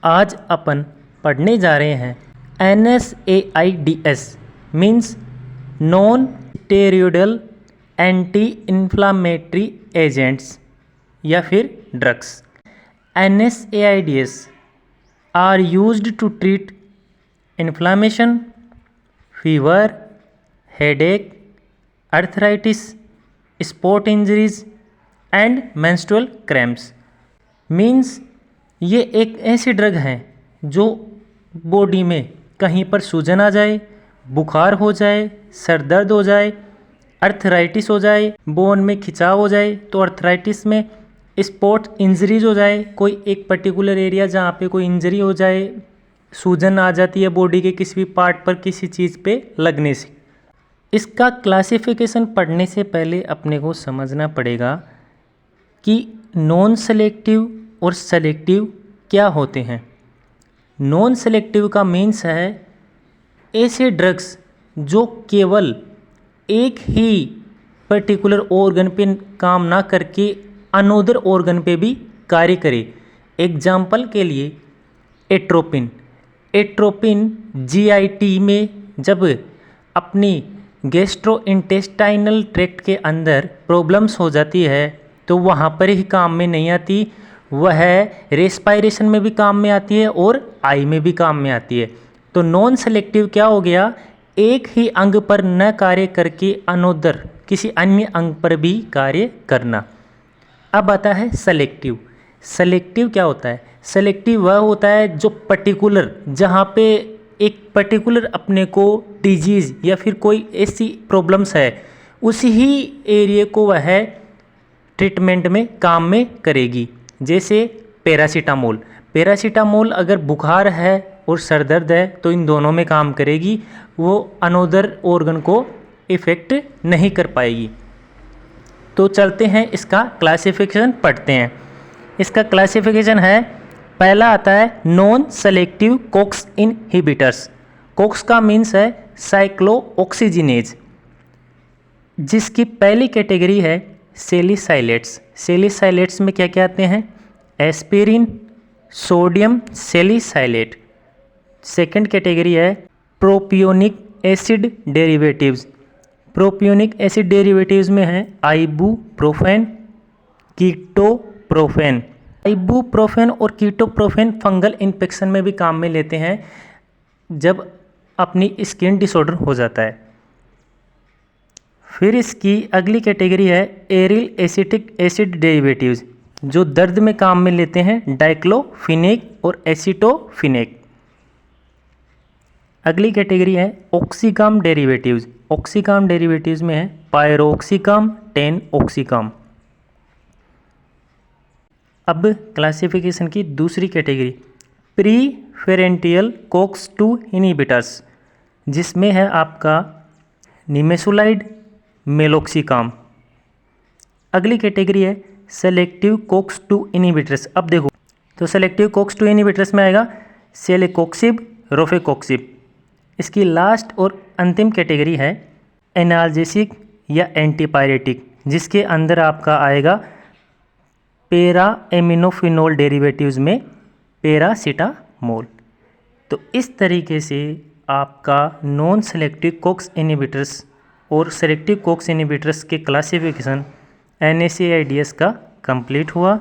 आज अपन पढ़ने जा रहे हैं NSAIDs means non steroidal anti inflammatory agents या फिर drugs. NSAIDs are used to treat inflammation, fever, headache, arthritis, sport injuries and menstrual cramps. Means ये एक ऐसी ड्रग है जो बॉडी में कहीं पर सूजन आ जाए, बुखार हो जाए, सर दर्द हो जाए, अर्थराइटिस हो जाए, बोन में खिंचाव हो जाए तो अर्थराइटिस में, स्पॉट इंजरीज हो जाए, कोई एक पर्टिकुलर एरिया जहाँ पे कोई इंजरी हो जाए, सूजन आ जाती है बॉडी के किसी भी पार्ट पर किसी चीज़ पे लगने से। इसका क्लासिफिकेशन पढ़ने से पहले अपने को समझना पड़ेगा कि नॉन सेलेक्टिव और सेलेक्टिव क्या होते हैं। नॉन सेलेक्टिव का मीन्स है ऐसे ड्रग्स जो केवल एक ही पर्टिकुलर ऑर्गन पे काम ना करके अनोदर ऑर्गन पे भी कार्य करे। एग्जाम्पल के लिए एट्रोपिन GIT में जब अपनी गैस्ट्रोइंटेस्टाइनल ट्रैक्ट के अंदर प्रॉब्लम्स हो जाती है तो वहाँ पर ही काम में नहीं आती, वह रेस्पायरेशन में भी काम में आती है और आई में भी काम में आती है। तो नॉन सेलेक्टिव क्या हो गया, एक ही अंग पर न कार्य करके अनोदर किसी अन्य अंग पर भी कार्य करना। अब आता है सेलेक्टिव। सेलेक्टिव क्या होता है? सेलेक्टिव वह होता है जो पर्टिकुलर, जहाँ पे एक पर्टिकुलर अपने को डिजीज़ या फिर कोई ऐसी प्रॉब्लम्स है उसी ही एरिया को वह ट्रीटमेंट में काम में करेगी। जैसे पैरासीटामोल अगर बुखार है और सर दर्द है तो इन दोनों में काम करेगी, वो अनोदर ऑर्गन को इफ़ेक्ट नहीं कर पाएगी। तो चलते हैं इसका क्लासिफिकेशन पढ़ते हैं। इसका क्लासिफिकेशन है, पहला आता है non selective Cokes inhibitors. Cokes का मीन्स है साइक्लोऑक्सीजिनेज, जिसकी पहली कैटेगरी है सेलिसाइलेट्स। सेलिसाइलेट्स में क्या क्या आते हैं? Aspirin, sodium salicylate. Second category है propionic acid derivatives. Propionic acid derivatives में है आइबुप्रोफेन, कीटोप्रोफेन। आइबुप्रोफेन और कीटोप्रोफेन फंगल इन्फेक्शन में भी काम में लेते हैं जब अपनी स्किन डिसऑर्डर हो जाता है। फिर इसकी अगली कैटेगरी है एरिल एसिटिक एसिड डेरिवेटिव्स, जो दर्द में काम में लेते हैं डाइक्लोफिनेक और एसिटोफिनेक। अगली कैटेगरी है ऑक्सीकाम डेरिवेटिव्स। ऑक्सीकाम डेरिवेटिव्स में है पायरोक्सीकाम, 10-ऑक्सीकाम। अब क्लासिफिकेशन की दूसरी कैटेगरी प्रीफेरेंटियल COX-2 इनहिबिटर्स, जिसमें है आपका निमेसुलाइड, मेलोक्सिकाम। अगली कैटेगरी है सेलेक्टिव COX-2 इनहिबिटर्स। अब देखो तो सेलेक्टिव COX-2 इनहिबिटर्स में आएगा सेलेकोक्सिब, रोफेकोक्सिब। इसकी लास्ट और अंतिम कैटेगरी है एनाल्जेसिक या एंटीपायरेटिक, जिसके अंदर आपका आएगा पेरा एमिनोफिनोल डेरिवेटिव्स में पैरासीटामोल। तो इस तरीके से आपका नॉन सेलेक्टिव कोक्स इनहिबिटर्स और सेलेक्टिव कोक्स इनहिबिटर्स के क्लासिफिकेशन NSAIDs का कंप्लीट हुआ।